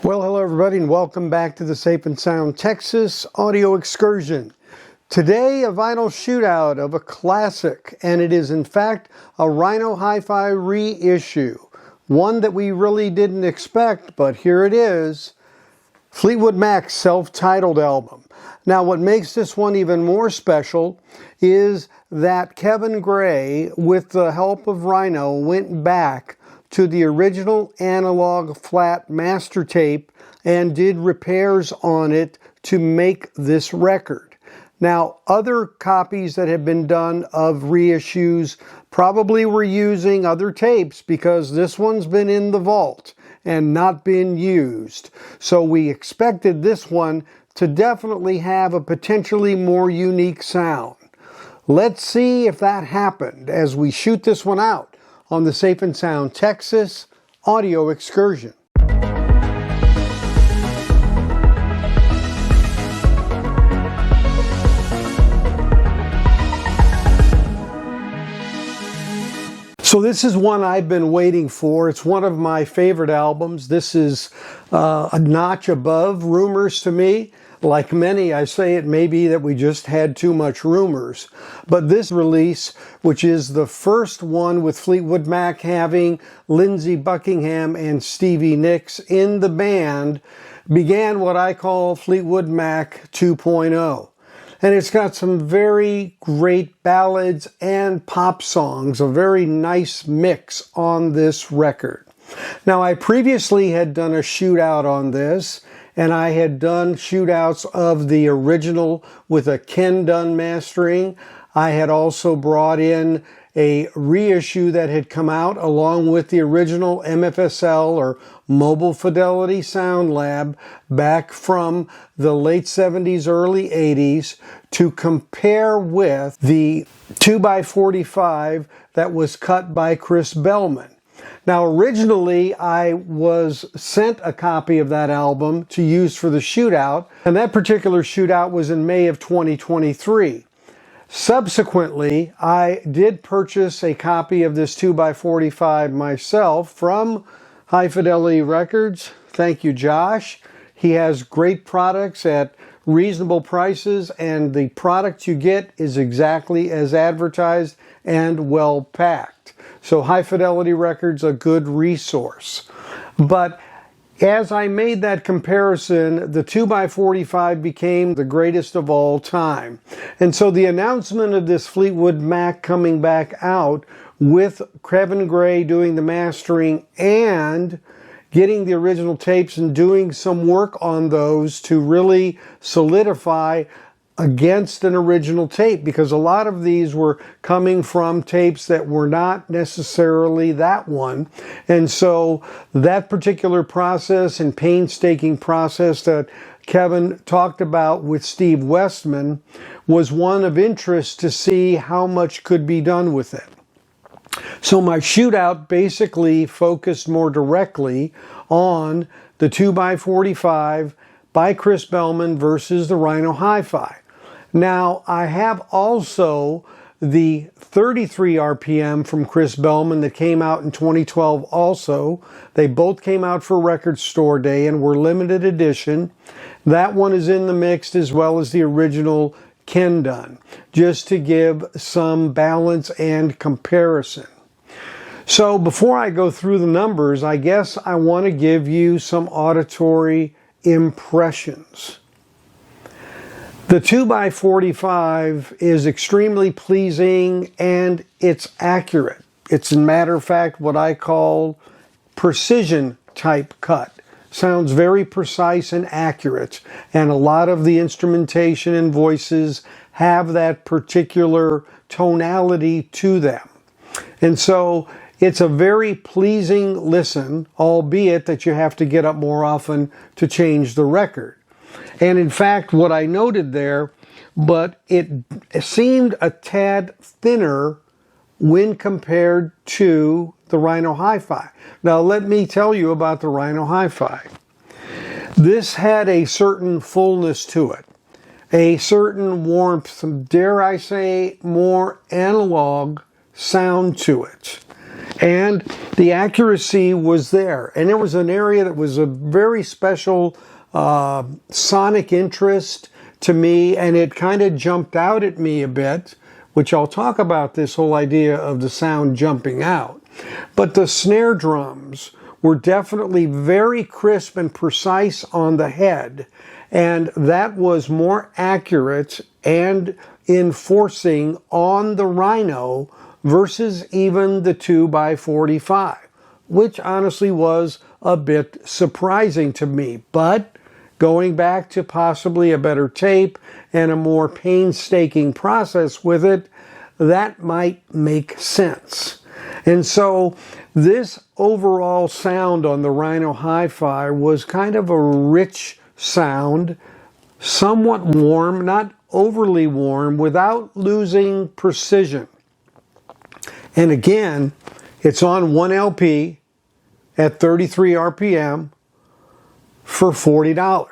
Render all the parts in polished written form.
Well, hello everybody, and welcome back to the Safe and Sound Texas audio excursion. Today, a vinyl shootout of a classic, and it is in fact a Rhino Hi-Fi reissue. One that we really didn't expect, but here it is. Fleetwood Mac's self-titled album. Now, what makes this one even more special is that Kevin Gray, with the help of Rhino, went back to the original analog flat master tape and did repairs on it to make this record. Now, other copies that have been done of reissues probably were using other tapes because this one's been in the vault and not been used. So we expected this one to definitely have a potentially more unique sound. Let's see if that happened as we shoot this one out on the Safe and Sound Texas audio excursion. So this is one I've been waiting for. It's one of my favorite albums. This is a notch above Rumors to me. Like many, I say it may be that we just had too much Rumors. But this release, which is the first one with Fleetwood Mac having Lindsey Buckingham and Stevie Nicks in the band, began what I call Fleetwood Mac 2.0. And it's got some very great ballads and pop songs, a very nice mix on this record. Now, I previously had done a shootout on this, and I had done shootouts of the original with a Ken Dunn mastering. I had also brought in a reissue that had come out along with the original MFSL or Mobile Fidelity Sound Lab back from the late 70s, early 80s to compare with the 2x45 that was cut by Chris Bellman. Now, originally, I was sent a copy of that album to use for the shootout, and that particular shootout was in May of 2023. Subsequently, I did purchase a copy of this 2x45 myself from High Fidelity Records. Thank you, Josh. He has great products at reasonable prices, and the product you get is exactly as advertised and well packed. So High Fidelity Records, a good resource. But as I made that comparison, the 2x45 became the greatest of all time. And so the announcement of this Fleetwood Mac coming back out with Kevin Gray doing the mastering and getting the original tapes and doing some work on those to really solidify against an original tape, because a lot of these were coming from tapes that were not necessarily that one. And so that particular process and painstaking process that Kevin talked about with Steve Westman was one of interest to see how much could be done with it. So my shootout basically focused more directly on the 2x45 by Chris Bellman versus the Rhino Hi-Fi. Now, I have also the 33 RPM from Chris Bellman that came out in 2012 also. They both came out for Record Store Day and were limited edition. That one is in the mix as well as the original Ken Dunn, just to give some balance and comparison. So before I go through the numbers, I guess I want to give you some auditory impressions. The 2x45 is extremely pleasing and it's accurate. It's, a matter of fact, what I call precision type cut. Sounds very precise and accurate, and a lot of the instrumentation and voices have that particular tonality to them. And so it's a very pleasing listen, albeit that you have to get up more often to change the record. And in fact, what I noted there, but it seemed a tad thinner when compared to the Rhino Hi-Fi. Now, let me tell you about the Rhino Hi-Fi. This had a certain fullness to it, a certain warmth, dare I say, more analog sound to it. And the accuracy was there. And there was an area that was a very special sonic interest to me, and it kind of jumped out at me a bit, which I'll talk about, this whole idea of the sound jumping out. But the snare drums were definitely very crisp and precise on the head, and that was more accurate and enforcing on the Rhino versus even the 2x45, which honestly was a bit surprising to me. But going back to possibly a better tape and a more painstaking process with it, that might make sense. And so this overall sound on the Rhino Hi-Fi was kind of a rich sound, somewhat warm, not overly warm, without losing precision. And again, it's on one LP at 33 RPM for $40.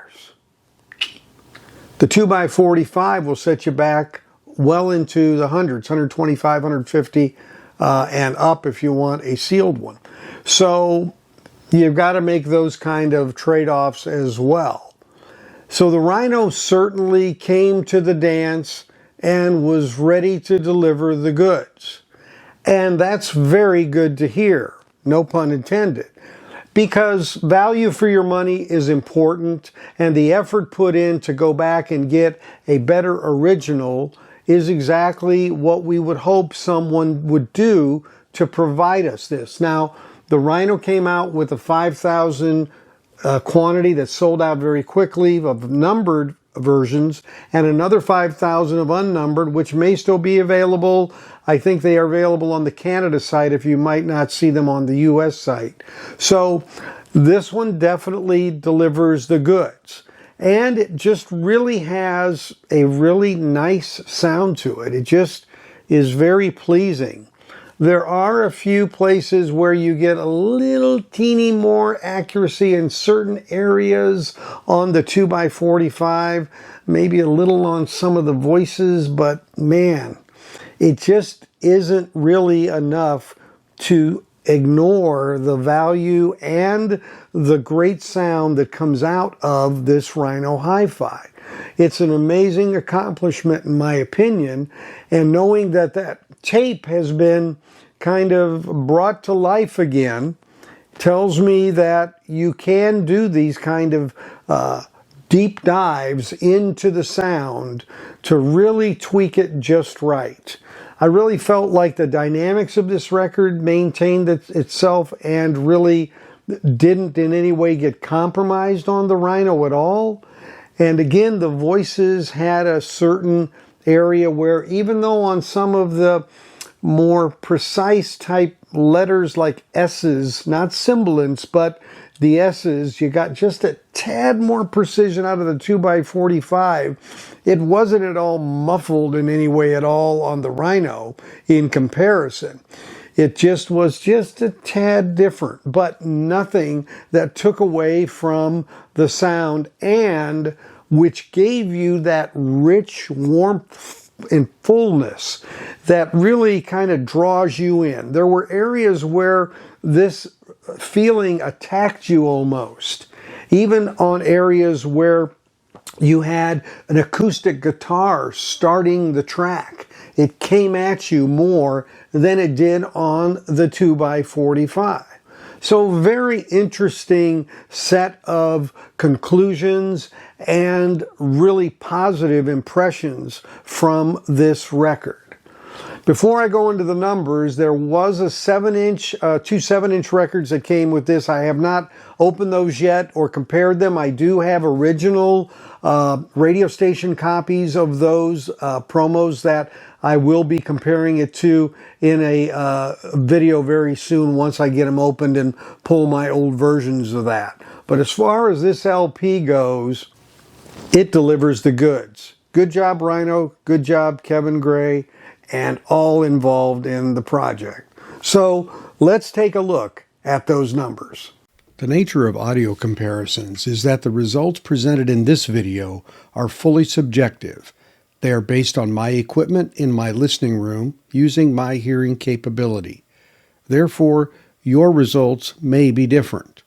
The 2x45 will set you back well into the hundreds, 125, 150, and up if you want a sealed one. So you've got to make those kind of trade-offs as well. So the Rhino certainly came to the dance and was ready to deliver the goods. And that's very good to hear, no pun intended, because value for your money is important, and the effort put in to go back and get a better original is exactly what we would hope someone would do to provide us this. Now, the Rhino came out with a 5,000 quantity that sold out very quickly of numbered versions, and another 5,000 of unnumbered, which may still be available. I think they are available on the Canada site if you might not see them on the US site. So this one definitely delivers the goods. And it just really has a really nice sound to it. It just is very pleasing. There are a few places where you get a little teeny more accuracy in certain areas on the 2x45, maybe a little on some of the voices, but man, it just isn't really enough to ignore the value and the great sound that comes out of this Rhino Hi-Fi. It's an amazing accomplishment in my opinion, and knowing that that tape has been kind of brought to life again tells me that you can do these kind of deep dives into the sound to really tweak it just right. I really felt like the dynamics of this record maintained itself and really didn't in any way get compromised on the Rhino at all. And again, the voices had a certain area where, even though on some of the more precise type letters like S's, not sibilants, but the S's, you got just a tad more precision out of the 2x45. It wasn't at all muffled in any way at all on the Rhino in comparison. It just was just a tad different, but nothing that took away from the sound, and which gave you that rich warmth and fullness that really kind of draws you in. There were areas where this feeling attacked you almost, even on areas where you had an acoustic guitar starting the track. It came at you more than it did on the 2x45. So very interesting set of conclusions and really positive impressions from this record. Before I go into the numbers, there was a 7-inch, two 7-inch records that came with this. I have not opened those yet or compared them. I do have original radio station copies of those promos that I will be comparing it to in a video very soon once I get them opened and pull my old versions of that. But as far as this LP goes, it delivers the goods. Good job, Rhino. Good job, Kevin Gray, and all involved in the project. So let's take a look at those numbers. The nature of audio comparisons is that the results presented in this video are fully subjective. They are based on my equipment in my listening room using my hearing capability. Therefore, your results may be different.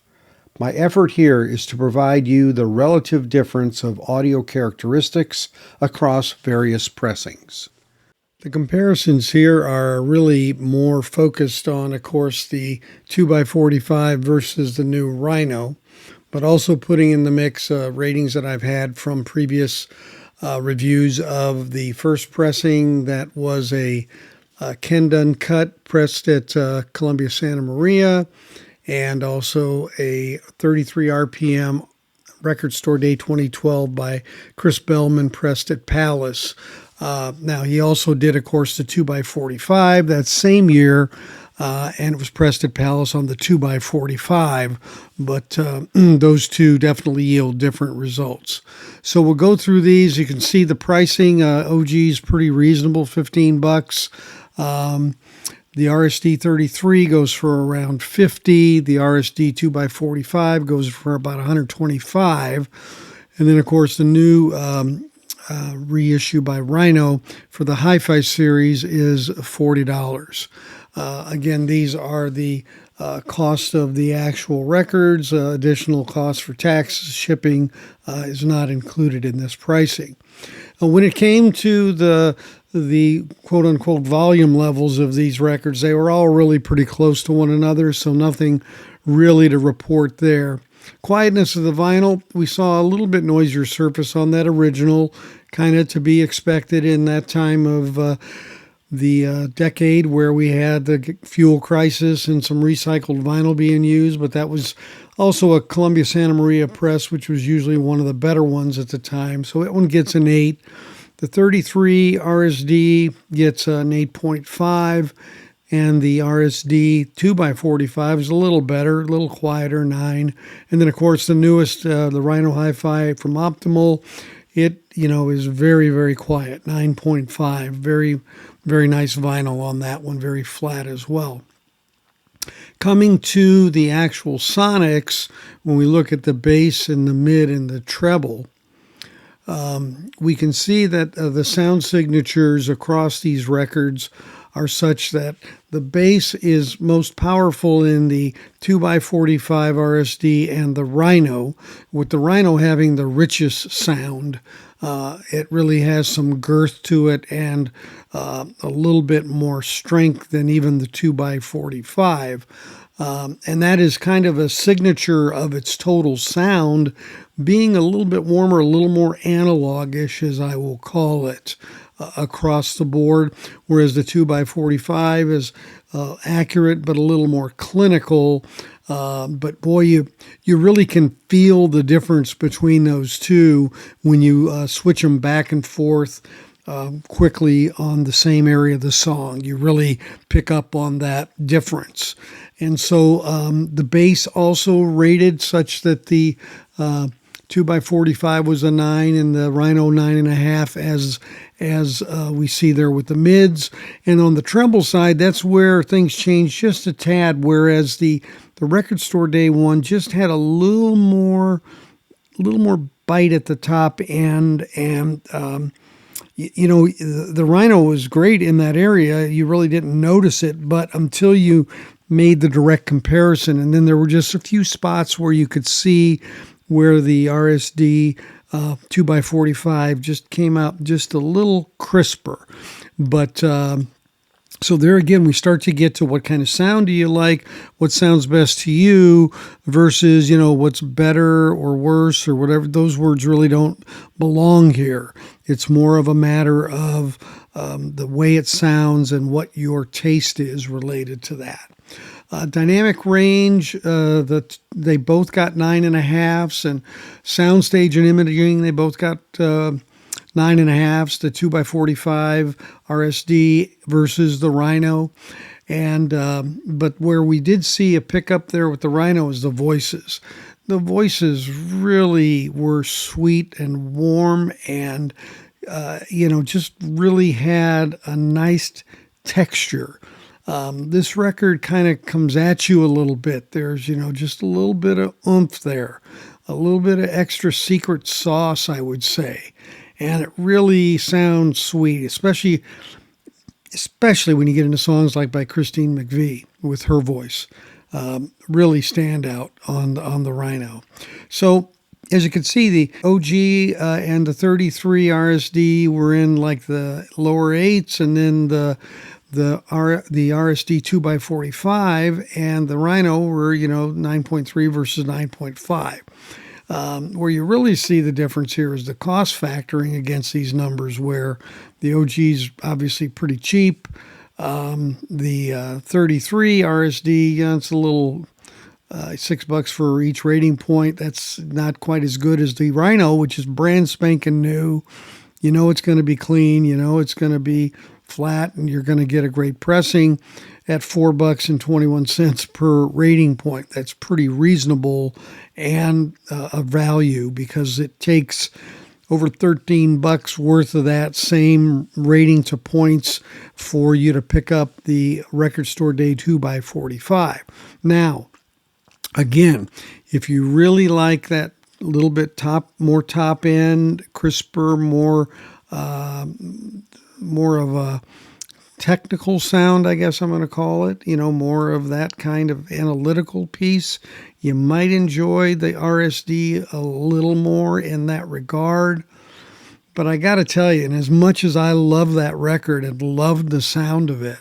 My effort here is to provide you the relative difference of audio characteristics across various pressings. The comparisons here are really more focused on, of course, the 2x45 versus the new Rhino, but also putting in the mix ratings that I've had from previous reviews of the first pressing that was a Ken Dunn cut pressed at Columbia Santa Maria, and also a 33 RPM Record Store Day 2012 by Chris Bellman pressed at Palace. Now, he also did, of course, the 2x45 that same year, and it was pressed at Palace on the 2x45, but those two definitely yield different results. So we'll go through these. You can see the pricing. OG is pretty reasonable, $15. The RSD 33 goes for around $50. The RSD 2x45 goes for about $125. And then, of course, the new reissue by Rhino for the Hi-Fi series is $40. Again, these are the cost of the actual records. Additional costs for taxes, shipping is not included in this pricing. When it came to the quote-unquote volume levels of these records, they were all really pretty close to one another, so nothing really to report there. Quietness of the vinyl, we saw a little bit noisier surface on that original, kind of to be expected in that time of the decade where we had the fuel crisis and some recycled vinyl being used, but that was also a Columbia Santa Maria press, which was usually one of the better ones at the time, so that one gets an 8. The 33 RSD gets an 8.5, and the RSD 2x45 is a little better, a little quieter, 9. And then, of course, the newest, the Rhino Hi-Fi from Optimal, it, is very, very quiet, 9.5. Very, very nice vinyl on that one, very flat as well. Coming to the actual sonics, when we look at the bass and the mid and the treble, we can see that the sound signatures across these records are such that the bass is most powerful in the 2x45 RSD and the Rhino, with the Rhino having the richest sound. It really has some girth to it and a little bit more strength than even the 2x45. And that is kind of a signature of its total sound, being a little bit warmer, a little more analog-ish, as I will call it, across the board, whereas the 2x45 is accurate but a little more clinical. But boy, you really can feel the difference between those two when you switch them back and forth quickly on the same area of the song. You really pick up on that difference. And so the bass also rated such that the 2x45 was a 9 and the Rhino 9.5 as we see there with the mids. And on the treble side, that's where things changed just a tad, whereas the Record Store Day one just had a little more bite at the top end, and the Rhino was great in that area. You really didn't notice it, but until you made the direct comparison, and then there were just a few spots where you could see where the RSD 2x45 just came out just a little crisper. But so there again, we start to get to what kind of sound do you like, what sounds best to you versus, what's better or worse or whatever. Those words really don't belong here. It's more of a matter of the way it sounds and what your taste is related to that. Dynamic range, they both got 9.5s, and soundstage and imaging, they both got 9.5s, the 2x45 RSD versus the Rhino. And but where we did see a pickup there with the Rhino is the voices. The voices really were sweet and warm and, just really had a nice texture. This record kind of comes at you a little bit. There's, just a little bit of oomph there, a little bit of extra secret sauce, I would say. And it really sounds sweet, especially especially when you get into songs like by Christine McVie with her voice, really stand out on the Rhino. So as you can see, the OG and the 33 RSD were in like the lower 8s, and then the RSD 2x45 and the Rhino were, 9.3 versus 9.5. Where you really see the difference here is the cost factoring against these numbers, where the OG's obviously pretty cheap. The 33 RSD, it's a little $6 for each rating point. That's not quite as good as the Rhino, which is brand spanking new. You know it's going to be clean. You know it's going to be flat, and you're going to get a great pressing at $4.21 per rating point. That's pretty reasonable and a value, because it takes over $13 worth of that same rating to points for you to pick up the Record Store Day 2x45. Now, again, if you really like that little bit more top end, crisper, more of a technical sound, I guess I'm going to call it, more of that kind of analytical piece, you might enjoy the RSD a little more in that regard. But I got to tell you, and as much as I love that record and loved the sound of it,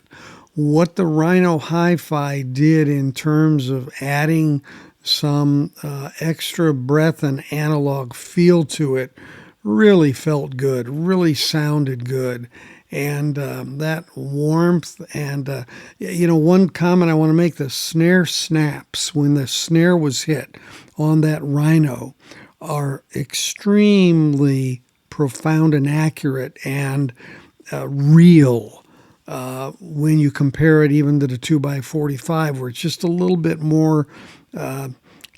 what the Rhino Hi-Fi did in terms of adding some extra breath and analog feel to it really felt good, really sounded good. And that warmth and, one comment I want to make, the snare snaps when the snare was hit on that Rhino are extremely profound and accurate and real when you compare it even to the 2x45, where it's just a little bit more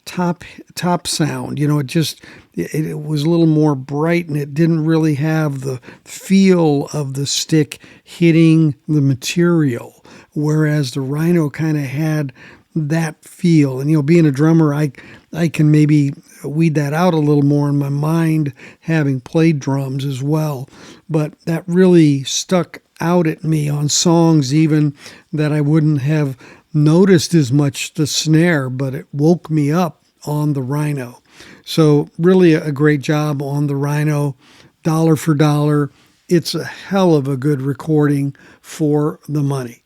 top sound. It was a little more bright, and it didn't really have the feel of the stick hitting the material, whereas the Rhino kind of had that feel. And being a drummer, I can maybe weed that out a little more in my mind, having played drums as well. But that really stuck out at me on songs even that I wouldn't have noticed as much the snare, but it woke me up on the Rhino. So really a great job on the Rhino, dollar for dollar. It's a hell of a good recording for the money.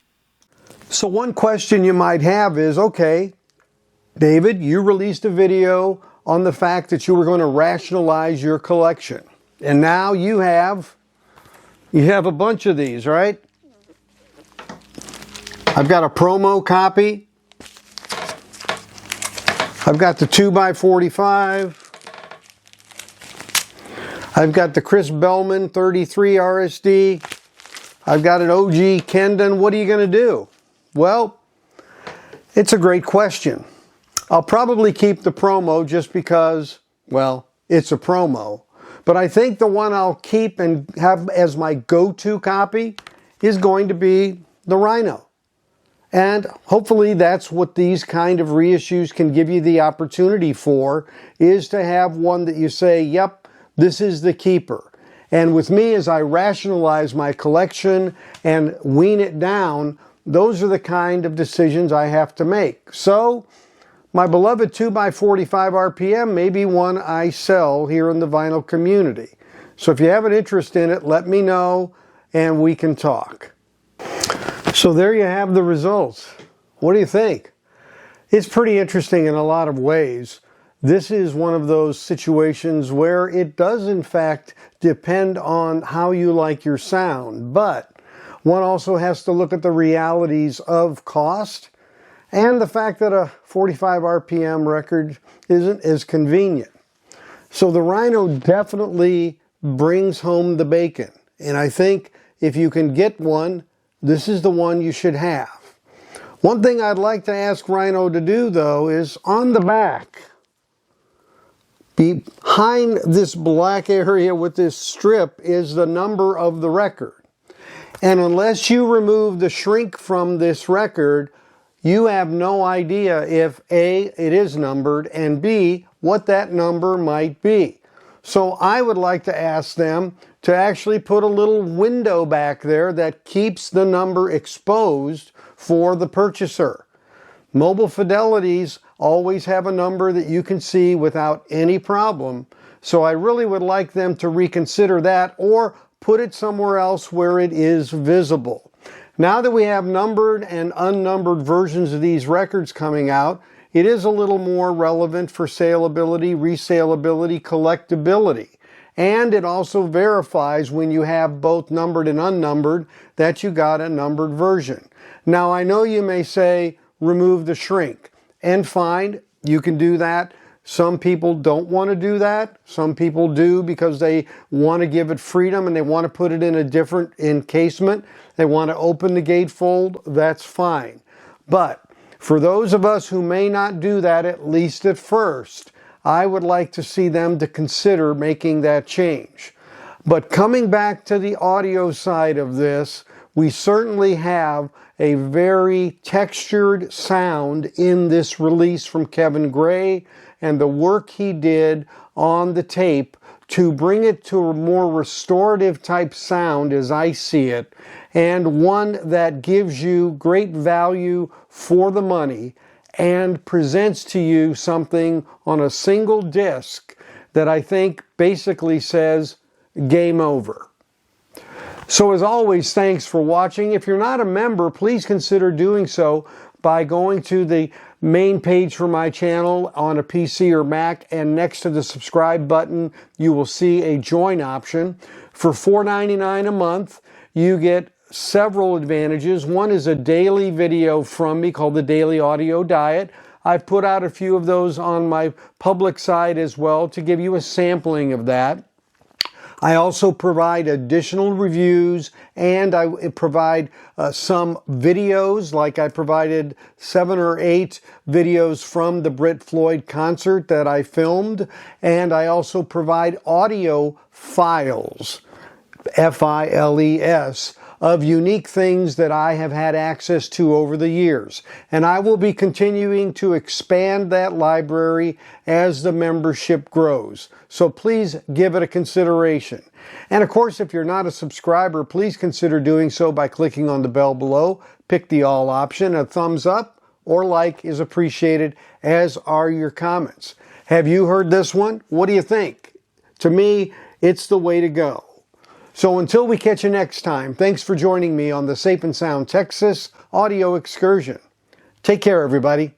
So one question you might have is, okay, David, you released a video on the fact that you were going to rationalize your collection. And now you have a bunch of these, right? I've got a promo copy. I've got the 2x45. I've got the Chris Bellman 33 RSD. I've got an OG Kendon. What are you going to do? Well, it's a great question. I'll probably keep the promo just because, well, it's a promo. But I think the one I'll keep and have as my go-to copy is going to be the Rhino. And hopefully that's what these kind of reissues can give you the opportunity for, is to have one that you say, yep, this is the keeper. And with me, as I rationalize my collection and wean it down, those are the kind of decisions I have to make. So my beloved 2x45 RPM may be one I sell here in the vinyl community. So if you have an interest in it, let me know and we can talk. So there you have the results. What do you think? It's pretty interesting in a lot of ways. This is one of those situations where it does in fact depend on how you like your sound, but one also has to look at the realities of cost and the fact that a 45 RPM record isn't as convenient. So the Rhino definitely brings home the bacon, and I think if you can get one, this is the one you should have. One thing I'd like to ask Rhino to do, though, is on the back, behind this black area with this strip is the number of the record. And unless you remove the shrink from this record, you have no idea if A, it is numbered, and B, what that number might be. So I would like to ask them to actually put a little window back there that keeps the number exposed for the purchaser. Mobile Fidelities always have a number that you can see without any problem. So I really would like them to reconsider that or put it somewhere else where it is visible. Now that we have numbered and unnumbered versions of these records coming out, it is a little more relevant for saleability, resaleability, collectability. And it also verifies when you have both numbered and unnumbered that you got a numbered version. Now I know you may say, remove the shrink. And fine, you can do that. Some people don't want to do that. Some people do because they want to give it freedom and they want to put it in a different encasement. They want to open the gatefold. That's fine. But for those of us who may not do that, at least at first, I would like to see them to consider making that change. But coming back to the audio side of this, we certainly have a very textured sound in this release from Kevin Gray and the work he did on the tape to bring it to a more restorative type sound as I see it, and one that gives you great value for the money and presents to you something on a single disc that I think basically says game over. So as always, thanks for watching. If you're not a member, please consider doing so by going to the main page for my channel on a PC or Mac, and next to the subscribe button, you will see a join option. For $4.99 a month, you get several advantages. One is a daily video from me called the Daily Audio Diet. I've put out a few of those on my public side as well to give you a sampling of that. I also provide additional reviews, and I provide some videos, like I provided 7 or 8 videos from the Brit Floyd concert that I filmed, and I also provide audio files, F-I-L-E-S, of unique things that I have had access to over the years. And I will be continuing to expand that library as the membership grows. So please give it a consideration. And of course, if you're not a subscriber, please consider doing so by clicking on the bell below. Pick the all option. A thumbs up or like is appreciated, as are your comments. Have you heard this one? What do you think? To me, it's the way to go. So until we catch you next time, thanks for joining me on the Safe and Sound Texas Audio Excursion. Take care, everybody.